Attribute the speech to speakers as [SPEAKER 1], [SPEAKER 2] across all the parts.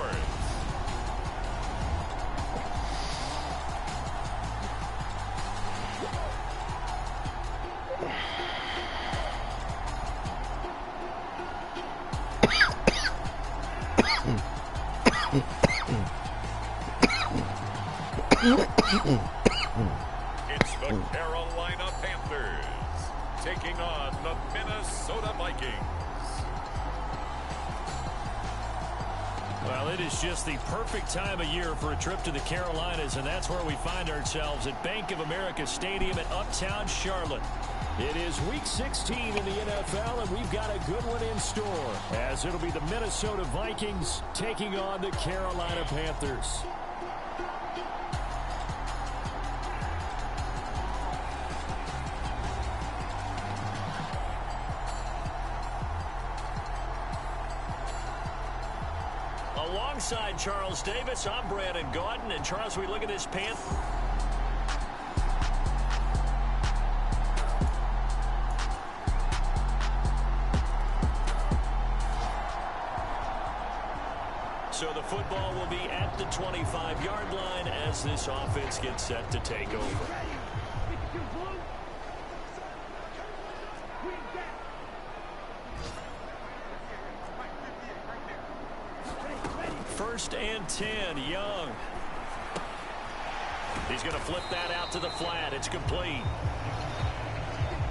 [SPEAKER 1] Sports. It's the Carolina Panthers taking on the Minnesota Vikings.
[SPEAKER 2] Well, it is just the perfect time of year for a trip to the Carolinas, and that's where we find ourselves at Bank of America Stadium in Uptown Charlotte. It is Week 16 in the NFL, and we've got a good one in store, as it'll be the Minnesota Vikings taking on the Carolina Panthers. Alongside Charles Davis, I'm Brandon Gaudin. And Charles, we look at this Panther. So the football will be at the 25-yard line as this offense gets set to take over. First and 10, Young. He's going to flip that out to the flat. It's complete.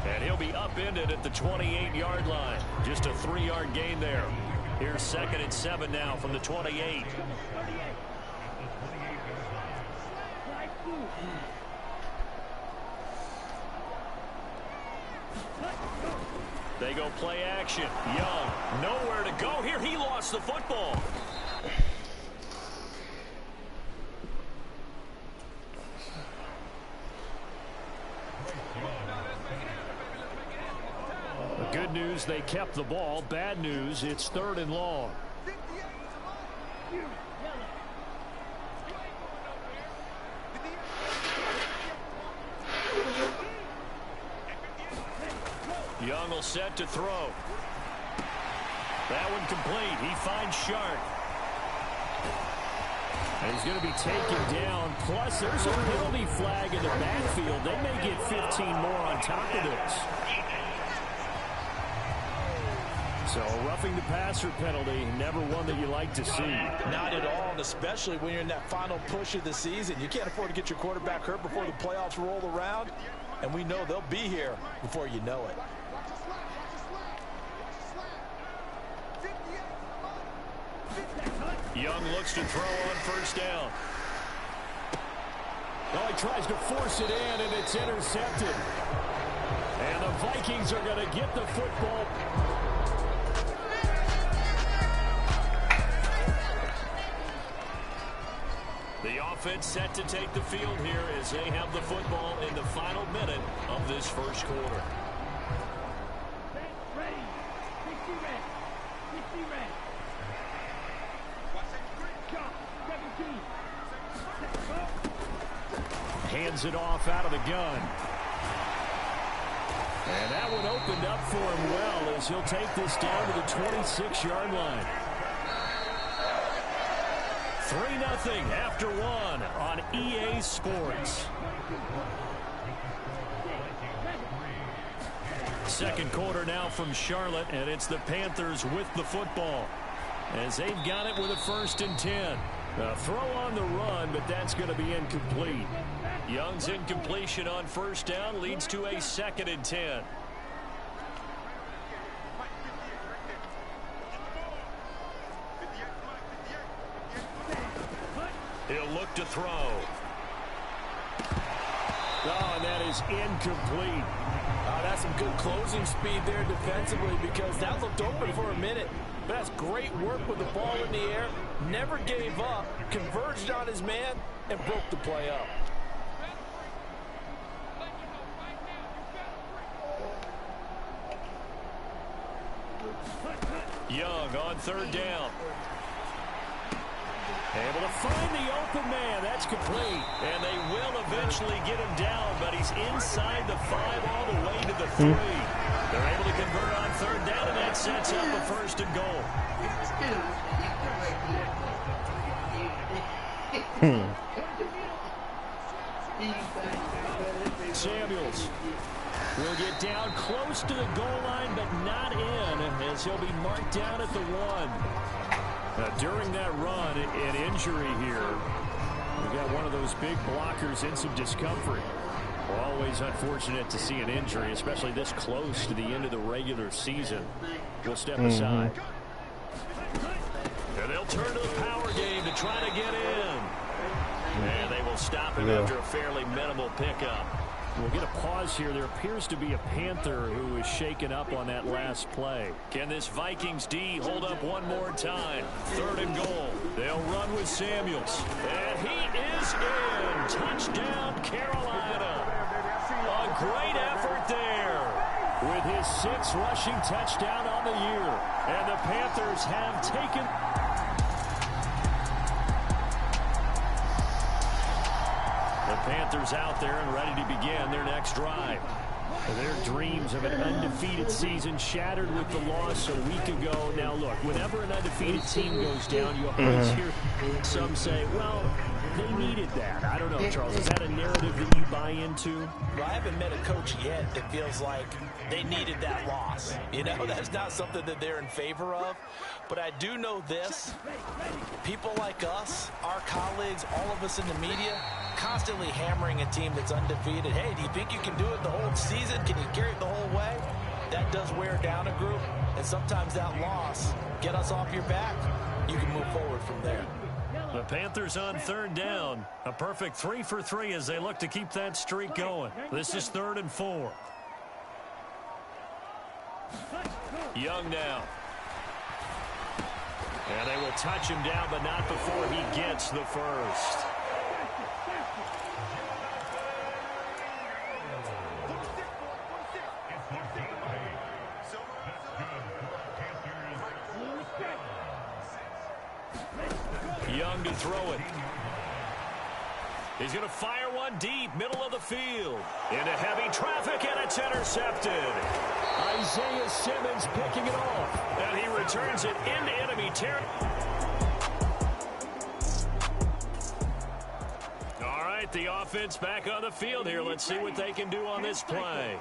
[SPEAKER 2] And he'll be upended at the 28-yard line. Just a 3-yard gain there. Here's 2nd and 7 now from the 28. They go play action. Young, nowhere to go here. He lost the football. Good news, they kept the ball. Bad news, it's 3rd and long. Young will set to throw. That one complete. He finds Sharp. And he's going to be taken down. Plus, there's a penalty flag in the backfield. They may get 15 more on top of this. So a roughing the passer penalty, never one that you like to see.
[SPEAKER 3] Not at all, and especially when you're in that final push of the season. You can't afford to get your quarterback hurt before the playoffs roll around, and we know they'll be here before you know it.
[SPEAKER 2] Young looks to throw on first down. Oh, he tries to force it in, and it's intercepted. And the Vikings are going to get the football. The offense set to take the field here as they have the football in the final minute of this first quarter. Hands it off out of the gun. And that one opened up for him well as he'll take this down to the 26-yard line. 3-0 after one on EA Sports. Second quarter now from Charlotte, and it's the Panthers with the football as they've got it with a 1st and 10. A throw on the run, but that's going to be incomplete. Young's incompletion on first down leads to a 2nd and 10. He'll look to throw. Oh, and that is incomplete.
[SPEAKER 3] That's some good closing speed there defensively because that looked open for a minute. But that's great work with the ball in the air. Never gave up, converged on his man, and broke the play up.
[SPEAKER 2] Young on 3rd down. Able to find the open man. That's complete. And they will eventually get him down, but he's inside the 5 all the way to the 3. They're able to convert on 3rd down, and that sets up a 1st and goal. Samuels will get down close to the goal line, but not in, as he'll be marked down at the 1. During that run, an injury here. We've got one of those big blockers in some discomfort. Always unfortunate to see an injury, especially this close to the end of the regular season. We'll step aside. And they'll turn to the power game to try to get in. And they will stop him after a fairly minimal pickup. We'll get a pause here. There appears to be a Panther who is shaken up on that last play. Can this Vikings D hold up one more time? 3rd and goal. They'll run with Samuels. And he is in. Touchdown, Carolina. A great effort there with his 6th rushing touchdown on the year. And the Panthers have taken... The Panthers out there and ready to begin their next drive. Their dreams of an undefeated season shattered with the loss a week ago. Now, look, whenever an undefeated team goes down, you always hear some say, well, they needed that. I don't know, Charles. Is that a narrative that you buy into?
[SPEAKER 3] Well, I haven't met a coach yet that feels like they needed that loss. You know, that's not something that they're in favor of. But I do know this. People like us, our colleagues, all of us in the media, constantly hammering a team that's undefeated. Hey, do you think you can do it the whole season? Can you carry it the whole way? That does wear down a group. And sometimes that loss, get us off your back, you can move forward from there.
[SPEAKER 2] The Panthers on 3rd down. A perfect 3 for 3 as they look to keep that streak going. This is 3rd and 4. Young now. And they will touch him down, but not before he gets the first. Young to throw it. He's going to fire one deep, middle of the field. Into heavy traffic, and it's intercepted. Isaiah Simmons picking it off. And he returns it into enemy territory. All right, the offense back on the field here. Let's see what they can do on this play.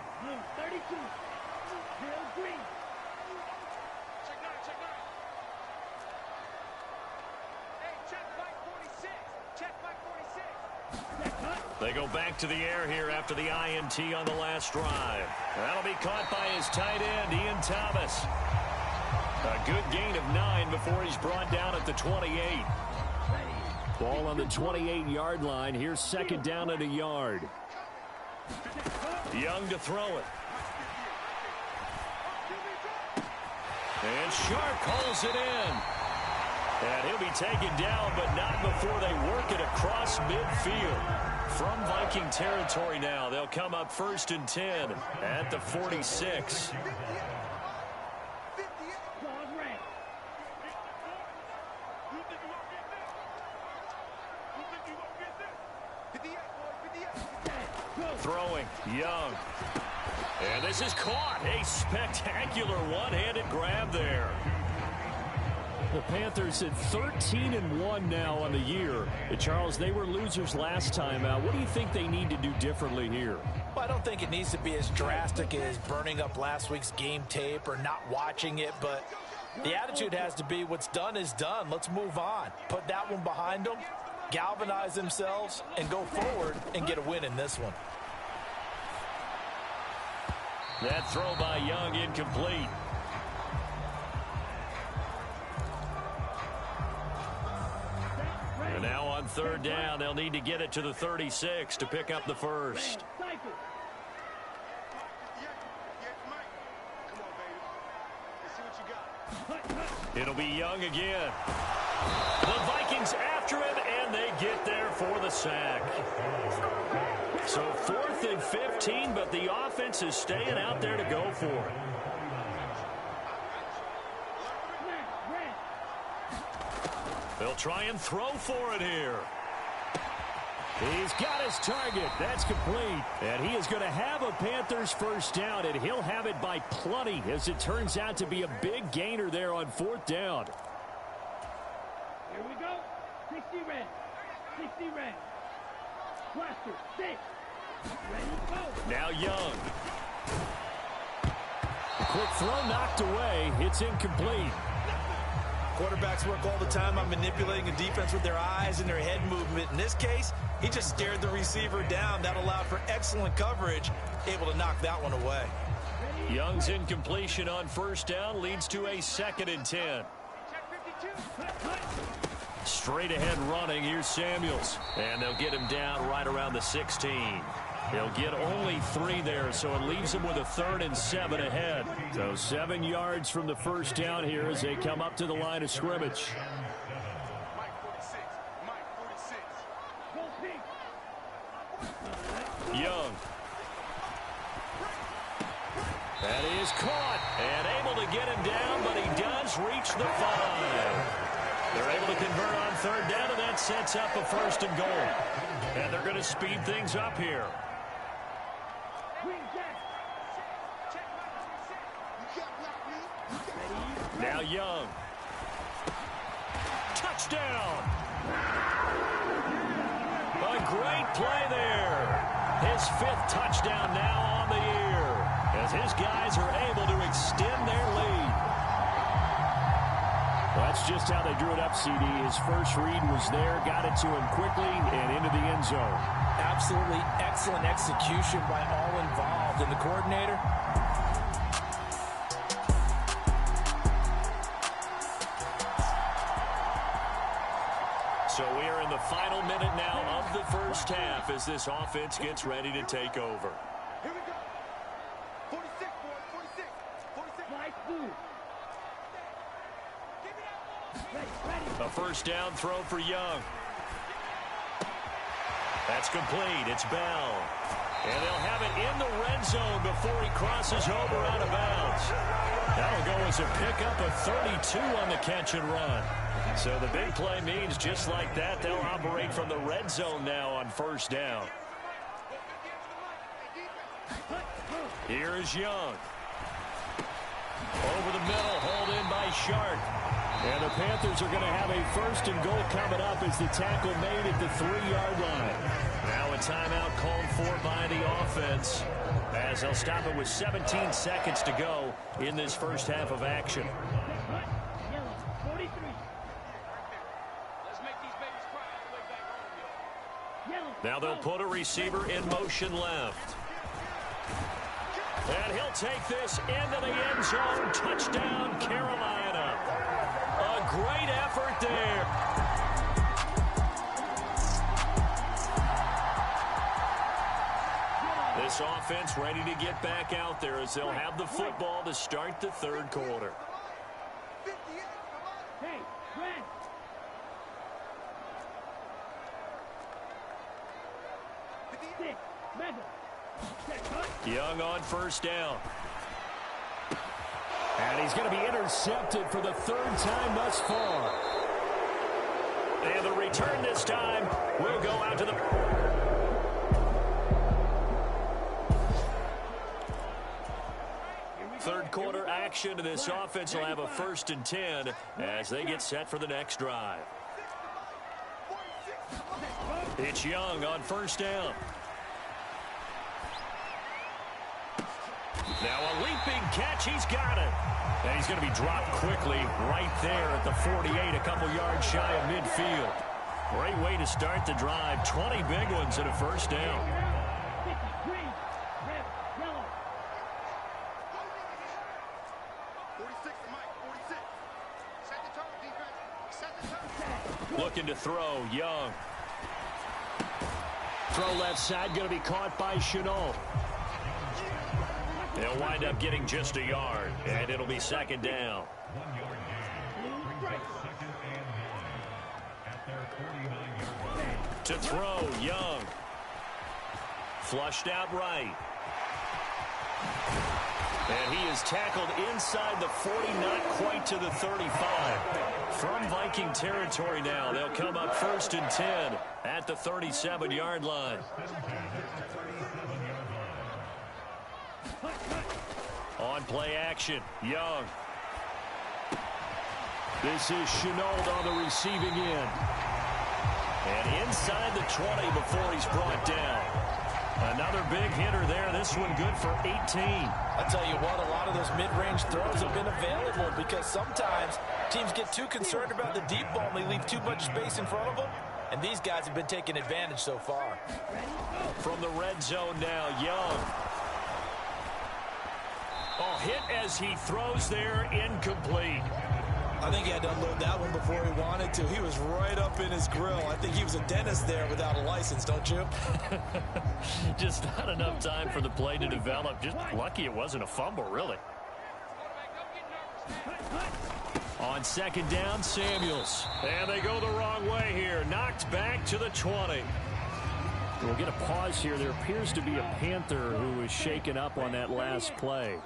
[SPEAKER 2] They go back to the air here after the INT on the last drive. That'll be caught by his tight end, Ian Thomas. A good gain of 9 before he's brought down at the 28. Ball on the 28-yard line. Here's 2nd down and a yard. Young to throw it. And Sharp calls it in. And he'll be taken down, but not before they work it across midfield. From Viking territory now, they'll come up 1st and 10 at the 46. Throwing, Young. And this is caught. A spectacular one-handed grab there. The Panthers at 13-1 now on the year. Charles, they were losers last time out. What do you think they need to do differently here?
[SPEAKER 3] Well, I don't think it needs to be as drastic as burning up last week's game tape or not watching it, but the attitude has to be what's done is done. Let's move on. Put that one behind them, galvanize themselves, and go forward and get a win in this one.
[SPEAKER 2] That throw by Young incomplete. And now on 3rd down, they'll need to get it to the 36 to pick up the first. It'll be Young again. The Vikings after him, and they get there for the sack. So 4th and 15, but the offense is staying out there to go for it. They'll try and throw for it here. He's got his target. That's complete. And he is going to have a Panthers first down, and he'll have it by plenty, as it turns out to be a big gainer there on 4th down.
[SPEAKER 4] Here we go. 60 red.
[SPEAKER 2] Now Young. A quick throw knocked away. It's incomplete.
[SPEAKER 3] Quarterbacks work all the time on manipulating a defense with their eyes and their head movement. In this case, he just stared the receiver down. That allowed for excellent coverage, able to knock that one away.
[SPEAKER 2] Young's incompletion on first down leads to a 2nd and 10. Straight ahead running. Here's Samuels. And they'll get him down right around the 16. He'll get only 3 there, so it leaves him with a 3rd and 7 ahead. So 7 yards from the first down here as they come up to the line of scrimmage. Young. That is caught and able to get him down, but he does reach the 5. They're able to convert on 3rd down, and that sets up a 1st and goal. And they're going to speed things up here. Now Young. Touchdown. A great play there. His 5th touchdown now on the year as his guys are able to extend their lead. Well, that's just how they drew it up, CD. His first read was there, got it to him quickly and into the end zone.
[SPEAKER 3] Absolutely excellent execution by all involved. And the coordinator,
[SPEAKER 2] so we are in the final minute now of the first half as this offense gets ready to take over.
[SPEAKER 4] Here we go. 46, boy. 46. 46. Nice move.
[SPEAKER 2] A first down throw for Young. That's complete. It's Bell. And they'll have it in the red zone before he crosses over out of bounds. That'll go as a pickup of 32 on the catch and run. So the big play means just like that, they'll operate from the red zone now on first down. Here is Young. Over the middle, hauled in by Sharp. And the Panthers are going to have a 1st and goal coming up as the tackle made at the 3-yard line. Now a timeout called for by the offense as they'll stop it with 17 seconds to go in this first half of action. Now they'll put a receiver in motion left. And he'll take this into the end zone. Touchdown, Carolina. A great effort there. This offense ready to get back out there as they'll have the football to start the 3rd quarter.
[SPEAKER 4] Hey, Brent.
[SPEAKER 2] Young on first down. And he's going to be intercepted for the 3rd time thus far. And the return this time will go out to the... Third quarter action to this offense will have a 1st and 10 as they get set for the next drive. It's Young on first down. Now a leaping catch, he's got it. And he's going to be dropped quickly right there at the 48, a couple yards shy of midfield. Great way to start the drive. 20 big ones and a first down. Looking to throw, Young. Throw left side, going to be caught by Chenault. They'll wind up getting just a yard, and it'll be 2nd down. To throw, Young. Flushed out right. And he is tackled inside the 40, not quite to the 35. From Viking territory now, they'll come up 1st and 10 at the 37-yard line. On play action, Young. This is Chenault on the receiving end. And inside the 20 before he's brought down. Another big hitter there. This one good for 18.
[SPEAKER 3] I tell you what, a lot of those mid-range throws have been available because sometimes teams get too concerned about the deep ball and they leave too much space in front of them. And these guys have been taking advantage so far.
[SPEAKER 2] From the red zone now, Young. Oh, hit as he throws there, incomplete.
[SPEAKER 3] I think he had to unload that one before he wanted to. He was right up in his grill. I think he was a dentist there without a license, don't you?
[SPEAKER 2] Just not enough time for the play to develop. Just lucky it wasn't a fumble, really. On second down, Samuels. And they go the wrong way here. Knocked back to the 20. We'll get a pause here. There appears to be a Panther who was shaken up on that last play.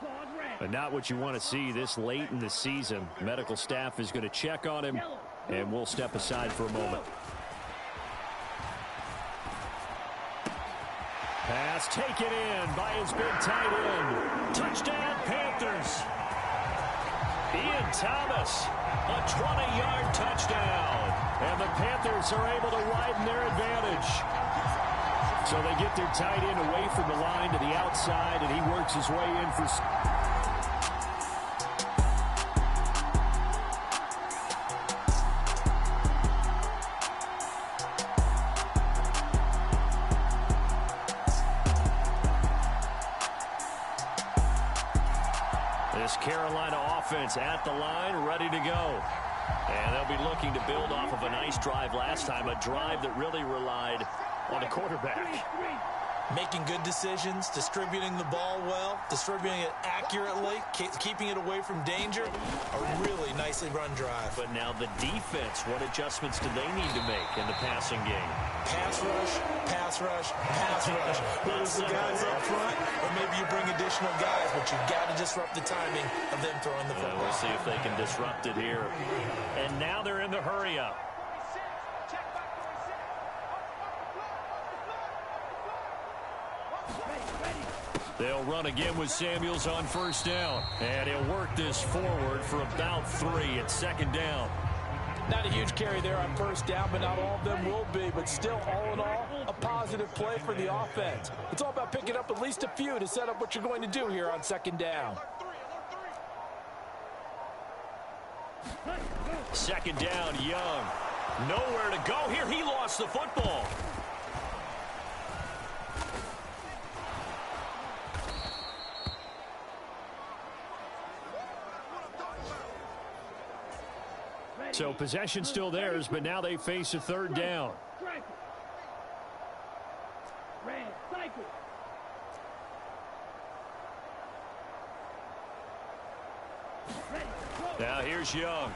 [SPEAKER 2] But not what you want to see this late in the season. Medical staff is going to check on him, and we'll step aside for a moment. Pass taken in by his big tight end. Touchdown, Panthers. Ian Thomas, a 20-yard touchdown. And the Panthers are able to widen their advantage. So they get their tight end away from the line to the outside, and he works his way in for... This Carolina offense at the line, ready to go. And they'll be looking to build off of a nice drive last time, a drive that really relied on the quarterback.
[SPEAKER 3] Making good decisions, distributing the ball well, distributing it accurately, keeping it away from danger. A really nicely run drive.
[SPEAKER 2] But now the defense, what adjustments do they need to make in the passing game?
[SPEAKER 3] Pass rush, pass rush, pass rush. Lose the guys up front, or maybe you bring additional guys, but you've got to disrupt the timing of them throwing the football.
[SPEAKER 2] We'll see if they can disrupt it here. And now they're in the hurry-up. They'll run again with Samuels on first down. And he'll work this forward for about 3 at second down.
[SPEAKER 3] Not a huge carry there on first down, but not all of them will be. But still, all in all, a positive play for the offense. It's all about picking up at least a few to set up what you're going to do here on second down.
[SPEAKER 2] Second down, Young. Nowhere to go here. He lost the football. So possession still theirs, but now they face a third down. Now here's Young.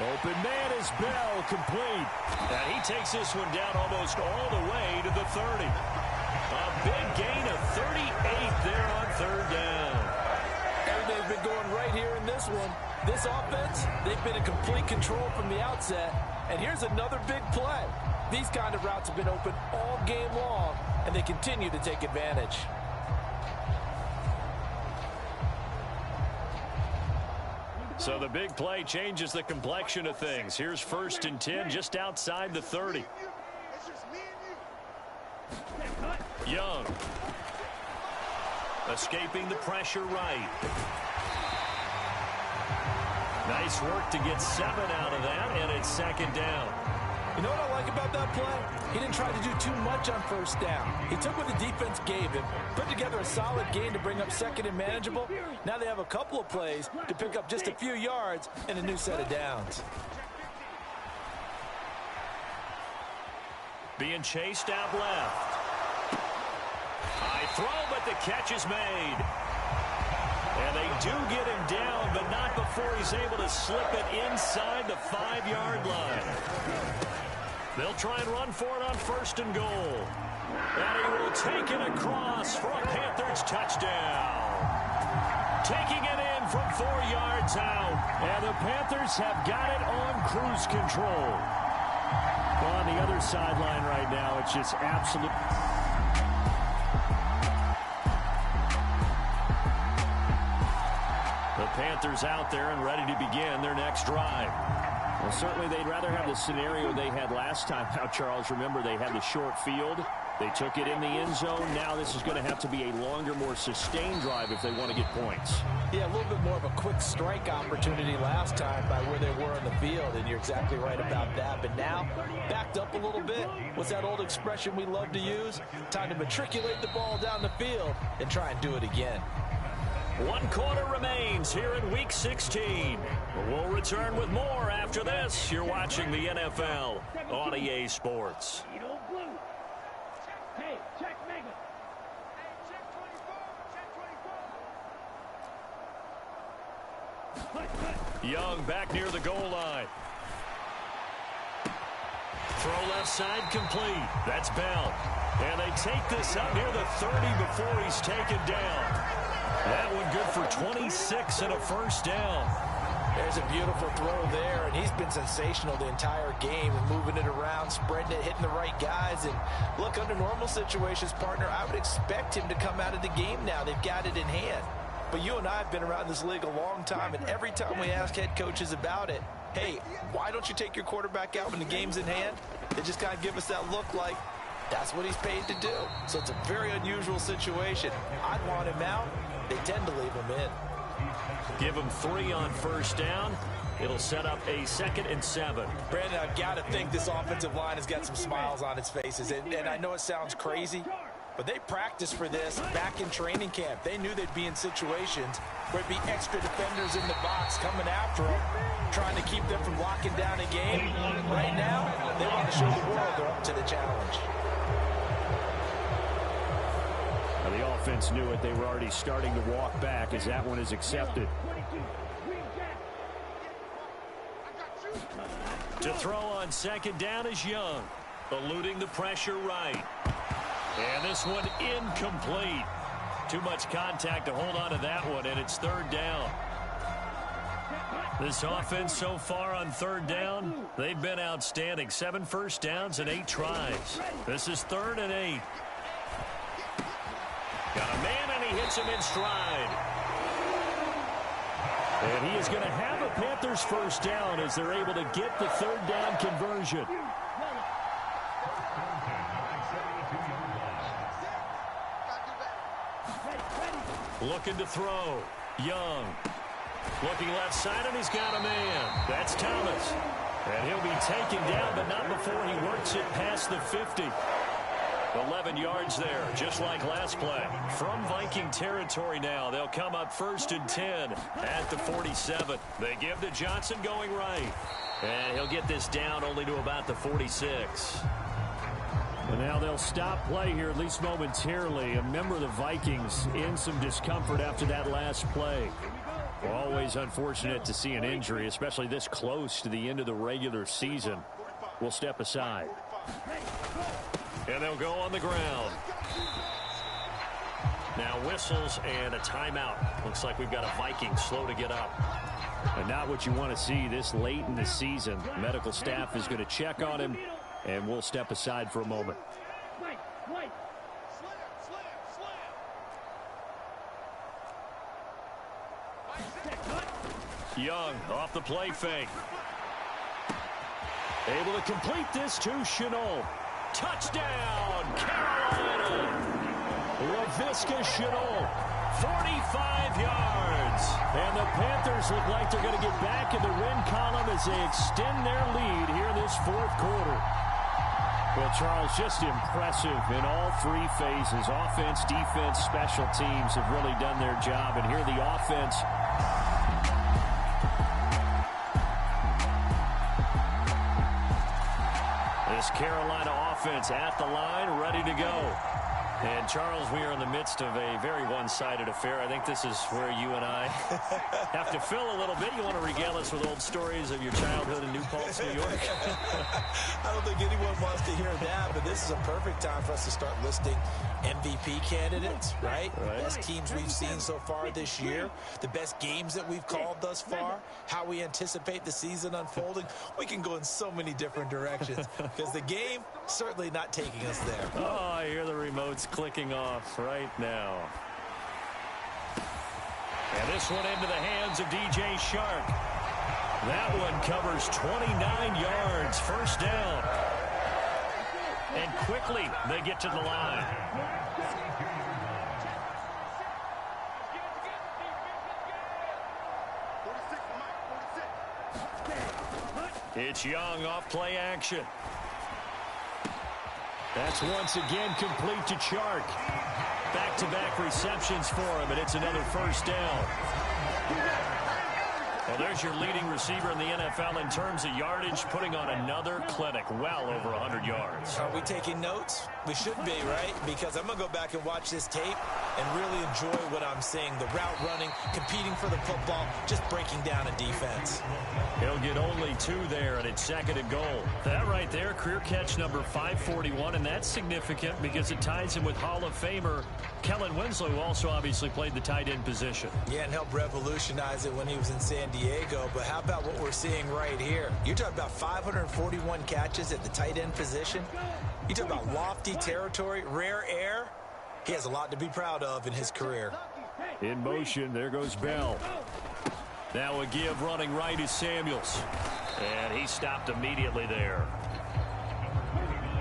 [SPEAKER 2] Open man is Bell, complete. And he takes this one down almost all the way to the 30. A big gain of 38 there on third down.
[SPEAKER 3] They've been going right here in this one. This offense, they've been in complete control from the outset. And here's another big play. These kind of routes have been open all game long, and they continue to take advantage.
[SPEAKER 2] So the big play changes the complexion of things. Here's first and 10 just outside the 30. Young. Escaping the pressure right. Nice work to get 7 out of that, and it's second down.
[SPEAKER 3] You know what I like about that play? He didn't try to do too much on first down. He took what the defense gave him, put together a solid gain to bring up second and manageable. Now they have a couple of plays to pick up just a few yards and a new set of downs.
[SPEAKER 2] Being chased out left. High throw, but the catch is made. And they do get him down, but not before he's able to slip it inside the 5-yard line. They'll try and run for it on first and goal. And he will take it across for a Panthers touchdown. Taking it in from 4 yards out. And the Panthers have got it on cruise control. Well, on the other sideline right now, it's just absolute... The Panthers out there and ready to begin their next drive. Well, certainly they'd rather have the scenario they had last time. Now, Charles, remember, they had the short field. They took it in the end zone. Now this is going to have to be a longer, more sustained drive if they want to get points.
[SPEAKER 3] Yeah, a little bit more of a quick strike opportunity last time by where they were on the field, and you're exactly right about that. But now, backed up a little bit. What's that old expression we love to use? Time to matriculate the ball down the field and try and do it again.
[SPEAKER 2] 1 quarter remains here in Week 16. We'll return with more after this. You're watching the NFL on EA Sports.
[SPEAKER 5] Hey, check Mega.
[SPEAKER 4] Hey, check 24. Check 24.
[SPEAKER 2] Young back near the goal line. Throw left side complete. That's Bell. And they take this up near the 30 before he's taken down. That one good for 26 and a first down.
[SPEAKER 3] There's a beautiful throw there, and he's been sensational the entire game and moving it around, spreading it, hitting the right guys. And look, under normal situations, partner, I would expect him to come out of the game now. They've got it in hand. But you and I have been around this league a long time, and every time we ask head coaches about it, hey, why don't you take your quarterback out when the game's in hand? They just kind of give us that look like that's what he's paid to do. So it's a very unusual situation. I'd want him out. They tend to leave him in.
[SPEAKER 2] Give him 3 on first down. It'll set up a 2nd and 7.
[SPEAKER 3] Brandon, I've got to think this offensive line has got some smiles on its faces. And I know it sounds crazy, but they practiced for this back in training camp. They knew they'd be in situations where it'd be extra defenders in the box coming after them, trying to keep them from locking down a game. Right now, they want to show the world they're up to the challenge.
[SPEAKER 2] Now, the offense knew it. They were already starting to walk back as that one is accepted. To throw on 2nd down is Young, eluding the pressure right. And this one incomplete. Too much contact to hold on to that one, and it's 3rd down. This offense so far on 3rd down, they've been outstanding. 7 first downs and 8 tries. This is 3rd and 8. Got a man, and he hits him in stride. And he is going to have a Panthers first down as they're able to get the 3rd down conversion. Looking to throw. Young. Looking left side, and he's got a man. That's Thomas. And he'll be taken down, but not before he works it past the 50. 11 yards there, just like last play. From Viking territory now, they'll come up 1st and 10 at the 47. They give to Johnson going right. And he'll get this down only to about the 46. And now they'll stop play here, at least momentarily. A member of the Vikings in some discomfort after that last play. Always unfortunate to see an injury, especially this close to the end of the regular season. We'll step aside. And they'll go on the ground. Now whistles and a timeout. Looks like we've got a Viking slow to get up. And not what you want to see this late in the season. Medical staff is going to check on him, and we'll step aside for a moment. Young off the play fake. Able to complete this to Shenault. Touchdown, Carolina. Laviska Shenault, 45 yards. And the Panthers look like they're going to get back in the win column as they extend their lead here this 4th quarter. Well, Charles, just impressive in all 3 phases. Offense, defense, special teams have really done their job. And here the offense. This Carolina offense at the line, ready to go. And, Charles, we are in the midst of a very one-sided affair. I think this is where you and I have to fill a little bit. You want to regale us with old stories of your childhood in New Paltz, New York?
[SPEAKER 3] I don't think anyone wants to hear that, but this is a perfect time for us to start listing MVP candidates, right? Best teams we've seen so far this year, the best games that we've called thus far, how we anticipate the season unfolding. We can go in so many different directions because the game certainly not taking us there.
[SPEAKER 2] Oh, I hear the remotes clicking off right now. And this one into the hands of DJ Shark. That one covers 29 yards, first down. And quickly they get to the line. It's Young off play action. That's once again complete to Chark. Back-to-back receptions for him, and it's another first down. Well, there's your leading receiver in the NFL in terms of yardage, putting on another clinic, well over 100 yards.
[SPEAKER 3] Are we taking notes? We should be, right? Because I'm going to go back and watch this tape and really enjoy what I'm seeing. The route running, competing for the football, just breaking down a defense.
[SPEAKER 2] He'll get only 2 there, and it's second and goal. That right there, career catch number 541, and that's significant because it ties him with Hall of Famer Kellen Winslow, who also obviously played the tight end position.
[SPEAKER 3] Yeah, and helped revolutionize it when he was in San Diego. But how about what we're seeing right here? You're talking about 541 catches at the tight end position. You talk about lofty territory, rare air. He has a lot to be proud of in his career.
[SPEAKER 2] In motion, there goes Bell. Now a give running right is Samuels. And he stopped immediately there.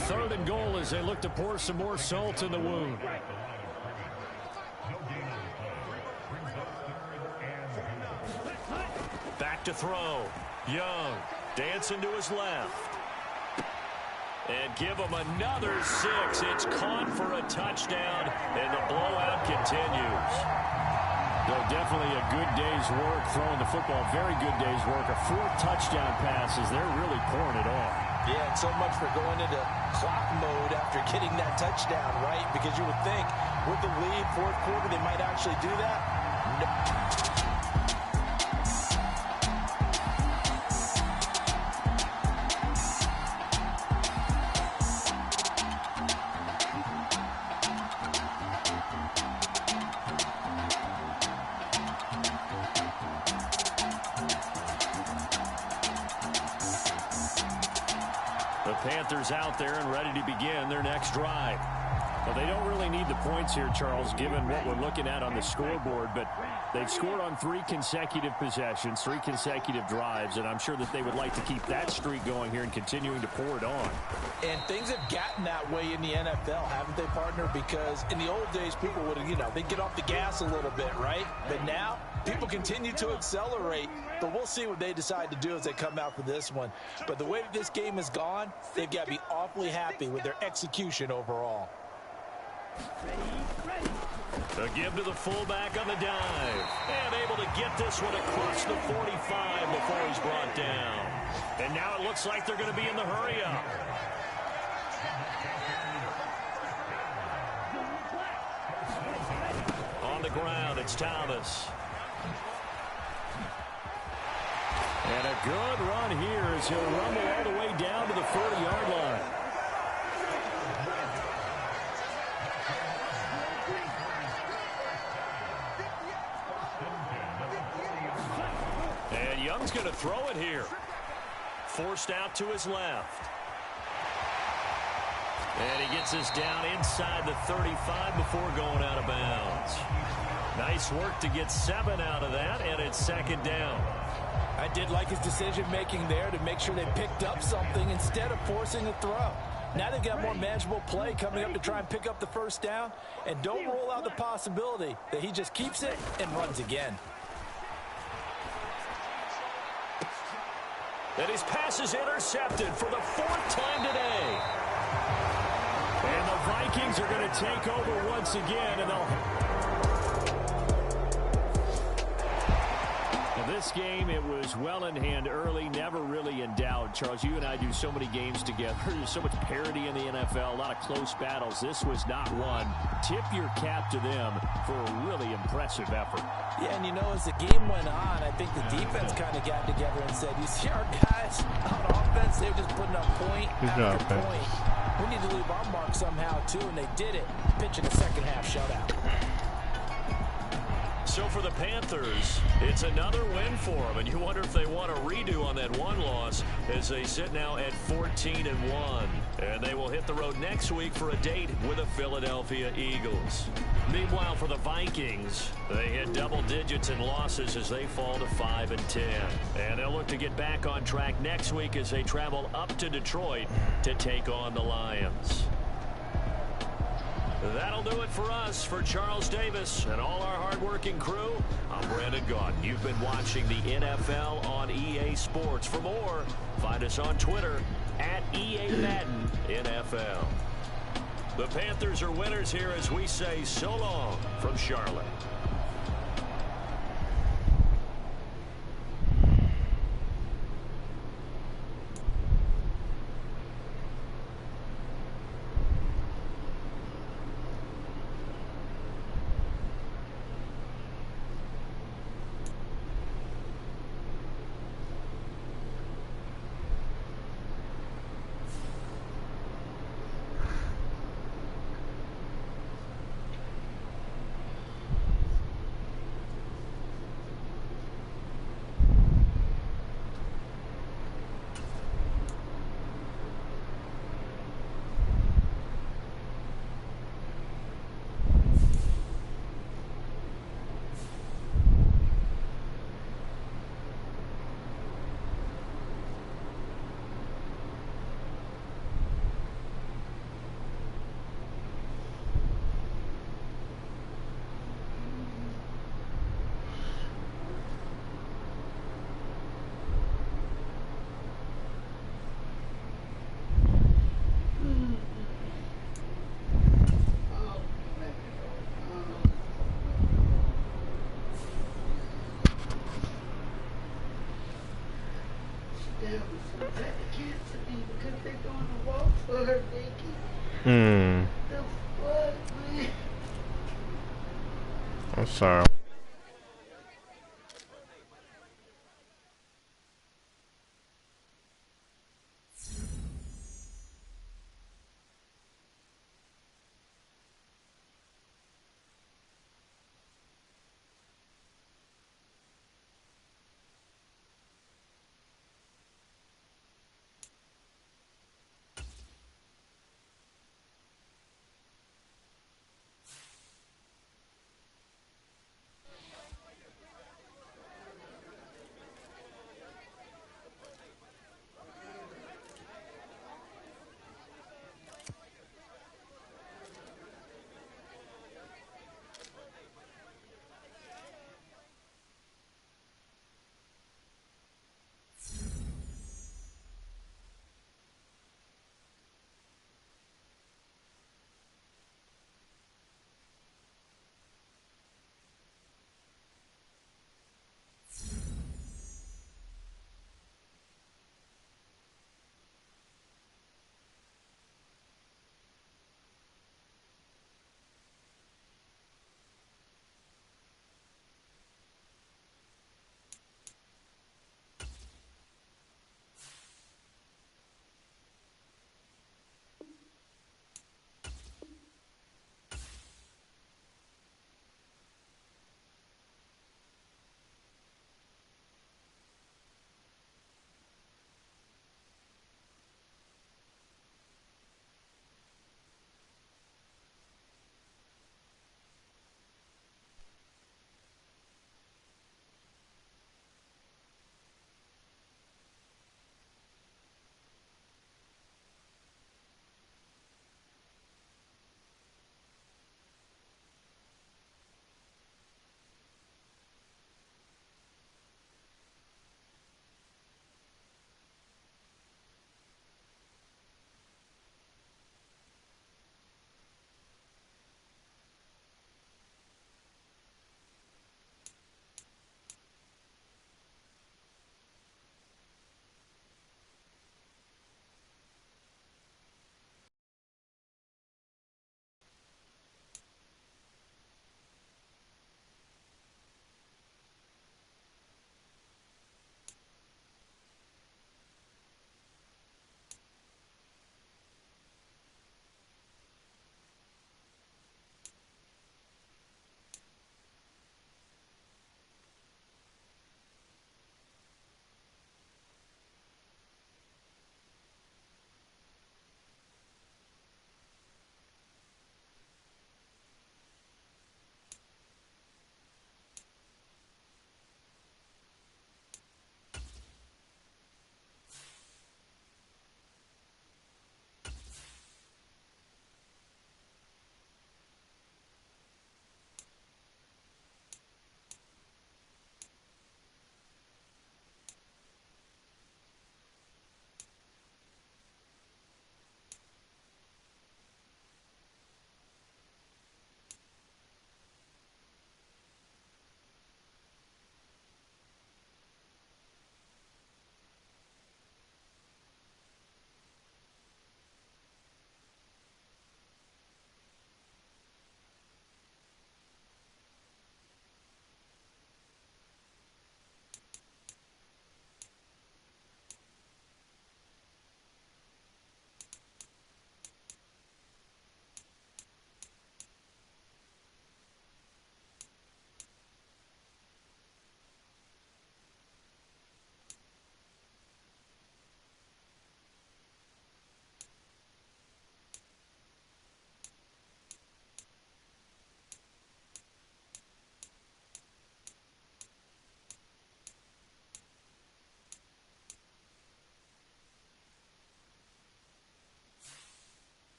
[SPEAKER 2] Third and goal as they look to pour some more salt in the wound. Back to throw. Young dancing to his left. And give him another 6. It's caught for a touchdown, and the blowout continues. So definitely a good day's work throwing the football. Very good day's work. A 4th touchdown passes. They're really pouring it on.
[SPEAKER 3] Yeah, and so much for going into clock mode after getting that touchdown, right? Because you would think with the lead, 4th quarter, they might actually do that. No.
[SPEAKER 2] Panthers out there and ready to begin their next drive. Well, they don't really need the points here, Charles, given what we're looking at on the scoreboard, but they've scored on 3 consecutive possessions, 3 consecutive drives, and I'm sure that they would like to keep that streak going here and continuing to pour it on.
[SPEAKER 3] And things have gotten that way in the NFL, haven't they, partner? Because in the old days, people would, they'd get off the gas a little bit, right? But now, people continue to accelerate, but we'll see what they decide to do as they come out for this one. But the way that this game has gone, they've got to be awfully happy with their execution overall.
[SPEAKER 2] A give to the fullback on the dive. And able to get this one across the 45 before he's brought down. And now it looks like they're going to be in the hurry-up. On the ground, it's Thomas. And a good run here as he'll rumble all the way down to the 40-yard line. And Young's going to throw it here. Forced out to his left. And he gets us down inside the 35 before going out of bounds. Nice work to get 7 out of that, and it's second down.
[SPEAKER 3] I did like his decision-making there to make sure they picked up something instead of forcing a throw. Now they've got more manageable play coming up to try and pick up the first down, and don't rule out the possibility that he just keeps it and runs again.
[SPEAKER 2] And his pass is intercepted for the 4th time today. And the Vikings are going to take over once again, and this game, it was well in hand early, never really in doubt. Charles, you and I do so many games together. There's so much parity in the NFL, a lot of close battles. This was not one. Tip your cap to them for a really impressive effort.
[SPEAKER 3] Yeah, and as the game went on, I think the defense kind of got together and said, you see our guys on offense, they were just putting up point after point. We need to leave our mark somehow, too, and they did it, pitching a second-half shutout.
[SPEAKER 2] So for the Panthers, it's another win for them, and you wonder if they want a redo on that one loss as they sit now at 14-1. And they will hit the road next week for a date with the Philadelphia Eagles. Meanwhile, for the Vikings, they hit double digits in losses as they fall to 5-10. And they'll look to get back on track next week as they travel up to Detroit to take on the Lions. That'll do it for us. For Charles Davis and all our hardworking crew, I'm Brandon Gaudin. You've been watching the NFL on EA Sports. For more, find us on Twitter at EA Madden NFL. The Panthers are winners here as we say so long from Charlotte.
[SPEAKER 5] I'm sorry.